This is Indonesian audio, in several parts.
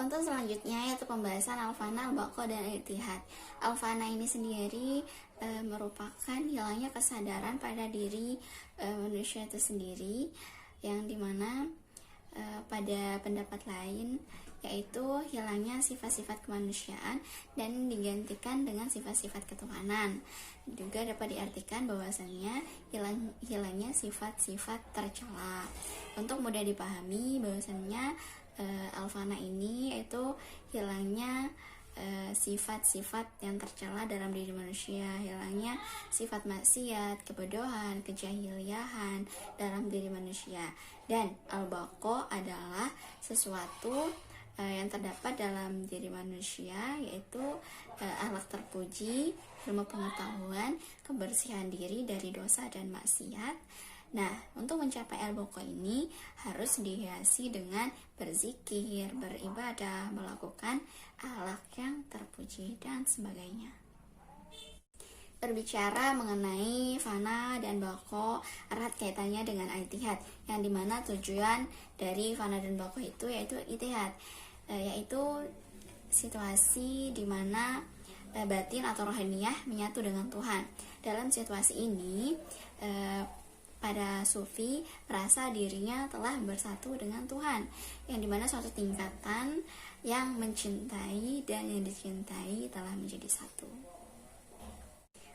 Untuk selanjutnya yaitu pembahasan al-fana, al-baqa, dan al-ittihad. Al-fana ini sendiri merupakan hilangnya kesadaran pada diri manusia itu sendiri, yang dimana pada pendapat lain yaitu hilangnya sifat-sifat kemanusiaan dan digantikan dengan sifat-sifat ketuhanan. Juga dapat diartikan bahwasannya hilangnya sifat-sifat tercela. Untuk mudah dipahami bahwasannya al-fana ini yaitu hilangnya sifat-sifat yang tercela dalam diri manusia, hilangnya sifat maksiat, kebodohan, kejahiliahan dalam diri manusia. Dan al-baqa adalah sesuatu yang terdapat dalam diri manusia, yaitu akhlak terpuji, ilmu pengetahuan, kebersihan diri dari dosa dan maksiat. Nah, untuk mencapai al-baqa ini harus dihiasi dengan berzikir, beribadah, melakukan akhlak yang terpuji dan sebagainya. Berbicara mengenai fana dan baqa, erat kaitannya dengan ittihad, yang dimana tujuan dari fana dan baqa itu yaitu ittihad, yaitu situasi dimana batin atau rohaniyah menyatu dengan Tuhan. Dalam situasi ini pada sufi merasa dirinya telah bersatu dengan Tuhan, yang dimana suatu tingkatan yang mencintai dan yang dicintai telah menjadi satu.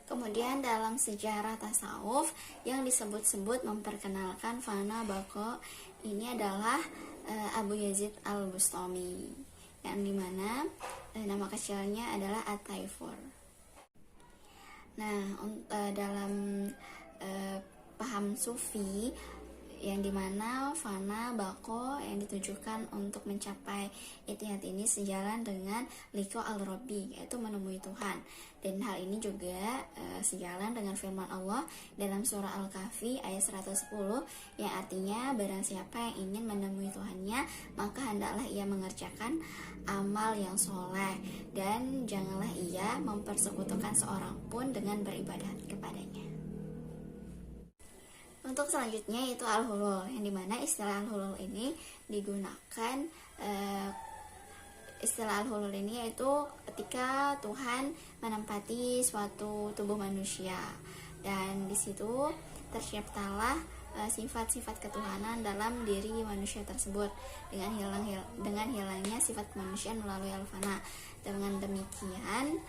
Kemudian dalam sejarah tasawuf yang disebut-sebut memperkenalkan fana baqa ini adalah Abu Yazid al-Bustami, yang dimana nama kecilnya adalah At-Taifur. Nah, dalam paham sufi yang dimana fana baqa yang ditujukan untuk mencapai ittihad ini sejalan dengan liqa al-Rabbi, yaitu menemui Tuhan. Dan hal ini juga sejalan dengan firman Allah dalam surah Al-Kahfi ayat 110 yang artinya barang siapa yang ingin menemui Tuhannya maka hendaklah ia mengerjakan amal yang soleh dan janganlah ia mempersekutukan seorang pun dengan beribadah kepadanya. Untuk selanjutnya yaitu al-hulul, yang dimana istilah al-hulul ini digunakan istilah al-hulul ini yaitu ketika Tuhan menempati suatu tubuh manusia, dan di situ terciptalah sifat-sifat ketuhanan dalam diri manusia tersebut dengan hilangnya sifat kemanusiaan melalui al-fana. Dengan demikian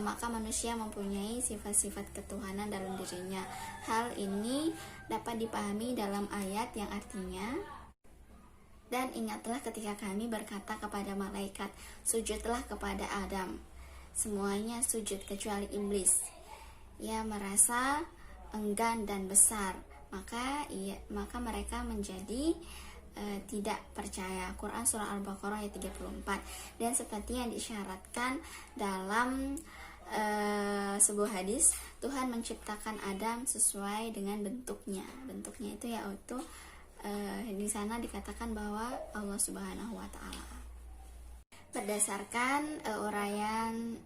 maka manusia mempunyai sifat-sifat ketuhanan dalam dirinya. Hal ini dapat dipahami dalam ayat yang artinya, dan ingatlah ketika kami berkata kepada malaikat, sujudlah kepada Adam. Semuanya sujud kecuali iblis. Ia merasa enggan dan besar, maka mereka menjadi tidak percaya. Quran surah Al-Baqarah ayat 34. Dan seperti yang disyaratkan dalam sebuah hadis, Tuhan menciptakan Adam sesuai dengan bentuknya. Bentuknya itu yaitu di sana dikatakan bahwa Allah Subhanahu wa taala. Berdasarkan uraian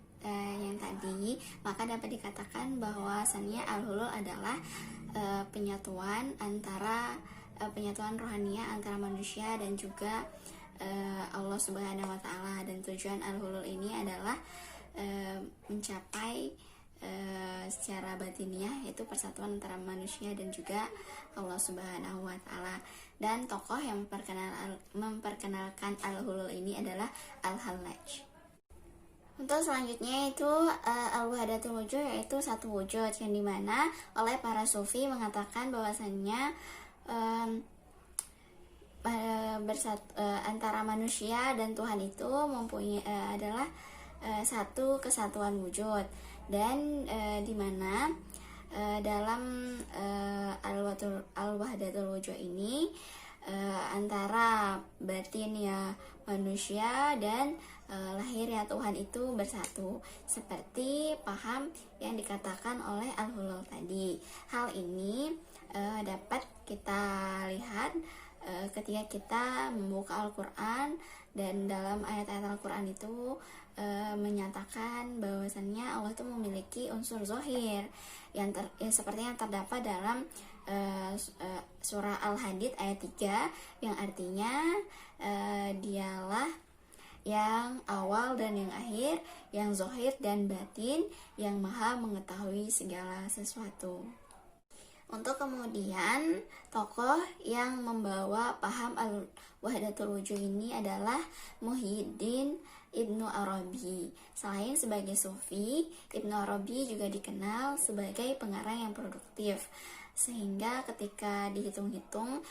yang tadi, maka dapat dikatakan bahwasannya al-hulul adalah penyatuan rohania antara manusia dan juga Allah Subhanahu wa taala. Dan tujuan al-hulul ini adalah mencapai secara batiniah, yaitu persatuan antara manusia dan juga Allah Subhanahu wa taala. Dan tokoh yang memperkenalkan al-hulul ini adalah Al-Hallaj. Untuk selanjutnya itu al-wahdatul wujud, yaitu satu wujud, yang dimana oleh para sufi mengatakan bahwasannya antara manusia dan Tuhan itu mempunyai adalah satu kesatuan wujud, dan dimana dalam al-wahdatul wujud ini antara batinnya manusia dan lahirnya Tuhan itu bersatu, seperti paham yang dikatakan oleh al-hulul tadi. Hal ini dapat kita lihat ketika kita membuka Al-Quran, dan dalam ayat-ayat Al-Quran itu menyatakan bahwasannya Allah itu memiliki unsur zohir yang seperti yang terdapat dalam surah Al-Hadid ayat 3 yang artinya dialah yang awal dan yang akhir, yang zahir dan batin, yang maha mengetahui segala sesuatu. Untuk kemudian tokoh yang membawa paham al-wahdatul wujud ini adalah Muhyiddin Ibnu Arabi. Selain sebagai sufi, Ibnu Arabi juga dikenal sebagai pengarang yang produktif, sehingga ketika dihitung-hitung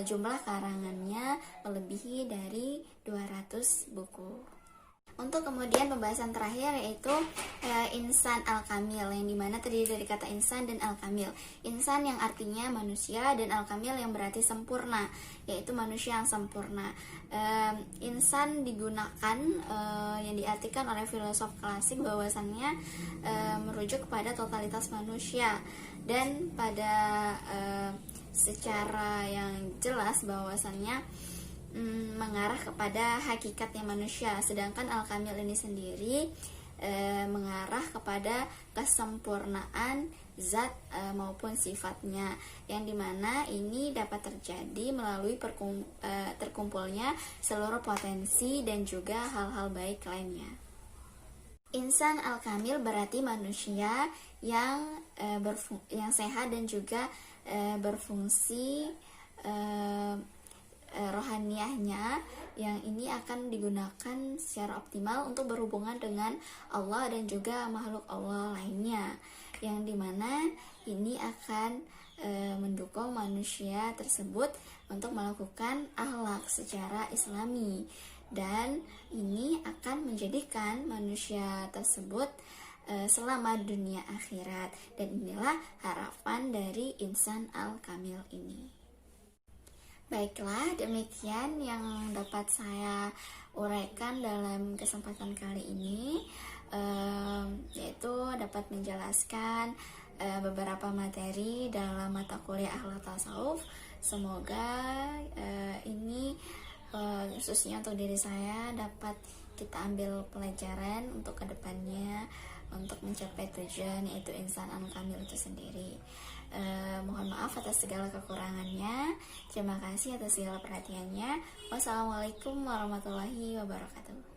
jumlah karangannya melebihi dari 200 buku. Untuk kemudian pembahasan terakhir yaitu insan al-kamil, yang dimana terdiri dari kata insan dan al-kamil. Insan yang artinya manusia dan al-kamil yang berarti sempurna, yaitu manusia yang sempurna. Insan digunakan yang diartikan oleh filosof klasik bahwasannya merujuk kepada totalitas manusia, dan pada secara yang jelas bahwasannya mengarah kepada hakikatnya manusia, sedangkan al-kamil ini sendiri mengarah kepada kesempurnaan zat maupun sifatnya, yang dimana ini dapat terjadi melalui terkumpulnya seluruh potensi dan juga hal-hal baik lainnya. Insan al-kamil berarti manusia yang sehat dan juga berfungsi rohaniyahnya, yang ini akan digunakan secara optimal untuk berhubungan dengan Allah dan juga makhluk Allah lainnya, yang dimana ini akan mendukung manusia tersebut untuk melakukan akhlak secara islami, dan ini akan menjadikan manusia tersebut selama dunia akhirat, dan inilah harapan dari insan al-kamil ini. Baiklah, demikian yang dapat saya uraikan dalam kesempatan kali ini, yaitu dapat menjelaskan beberapa materi dalam mata kuliah akhlak tasawuf. Semoga ini khususnya untuk diri saya dapat kita ambil pelajaran untuk kedepannya, untuk mencapai tujuan yaitu insan al-kamil itu sendiri. Mohon maaf atas segala kekurangannya. Terima kasih atas segala perhatiannya. Wassalamualaikum warahmatullahi wabarakatuh.